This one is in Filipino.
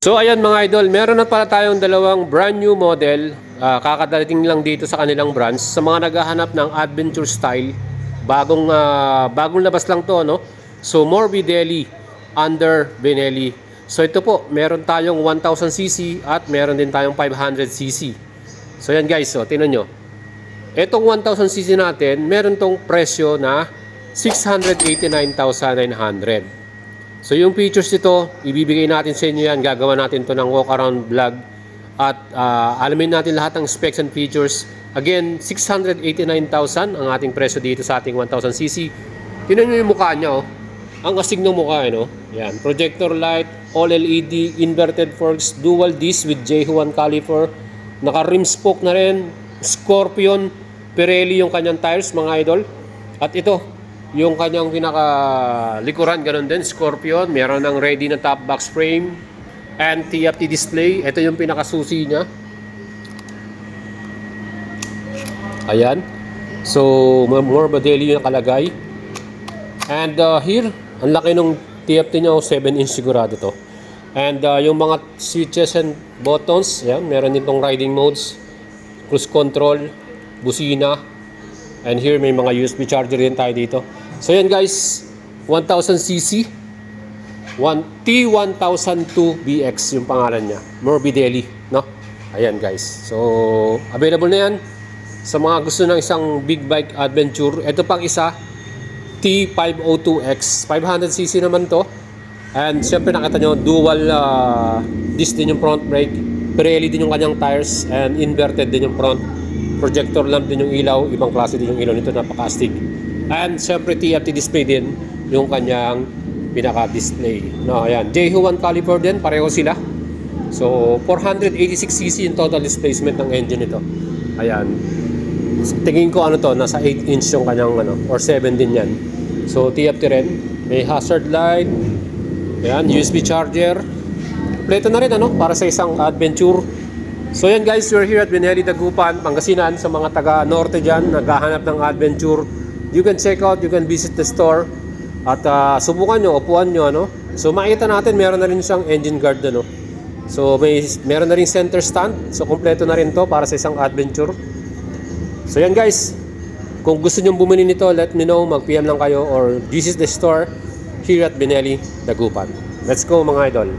So ayan mga idol, meron na pala tayong dalawang brand new model. Kakadating lang dito sa kanilang branch. Sa mga naghahanap ng adventure style, bagong labas lang to, no? So Morbidelli under Benelli. So ito po, meron tayong 1000cc at meron din tayong 500cc. So yan guys, so tingnan nyo. Itong 1000cc natin, meron tong presyo na 689,900. So yung features nito, ibibigay natin sa inyo yan. Gagawa natin to ng walk around vlog. At alamin natin lahat ng specs and features. Again, 689,000 ang ating presyo dito sa ating 1000cc. Tingnan nyo yung mukha niya, oh. Ang astig ng mukha, no? Yan. Projector light, all LED, inverted forks, dual disc with J1 caliper. Naka-rim spoke na rin. Scorpion, Pirelli yung kanyang tires, mga idol. At ito, yung kanyang pinaka-likuran, ganun din, Scorpion. Meron ng ready na top box frame and TFT display. Ito yung pinaka-susi niya. Ayan. So, Morbidelli yung nakalagay. And here, ang laki ng TFT niya, 7-inch sigurado to. And yung mga switches and buttons, ayan, meron din tong riding modes, cruise control, busina. And here may mga USB charger din tayo dito. So yan guys, 1000cc, T1002BX yung pangalan niya, Morbidelli, no? Ayan guys. So available na yan sa mga gusto ng isang big bike adventure. Ito pang isa, T502X, 500cc naman to. And syempre nakita nyo, dual disc din yung front brake, Pirelli din yung kanyang tires, and inverted din yung front. Projector lamp din yung ilaw, ibang klase din yung ilaw nito, napaka-astig. And syempre TFT display din yung kanyang pinaka-display. No, ayan, J1 caliper din, pareho sila. So 486cc yung total displacement ng engine nito. Ayan. Tingin ko ano to, nasa 8-inch yung kanyang or 7 din yan. So TFT rin, may hazard light. Ayan, USB charger. Kompleto na rin para sa isang adventure. So yan guys, we're here at Benelli, Dagupan, Pangasinan. Sa mga taga-norte dyan, naghahanap ng adventure, you can check out, you can visit the store. At subukan nyo, upuan nyo, So makita natin, meron na rin siyang engine guard, So meron na rin center stand. So kompleto na rin to para sa isang adventure. So yan guys, kung gusto nyo bumili nito, let me know, mag-PM lang kayo or this is the store here at Benelli, Dagupan. Let's go mga idol.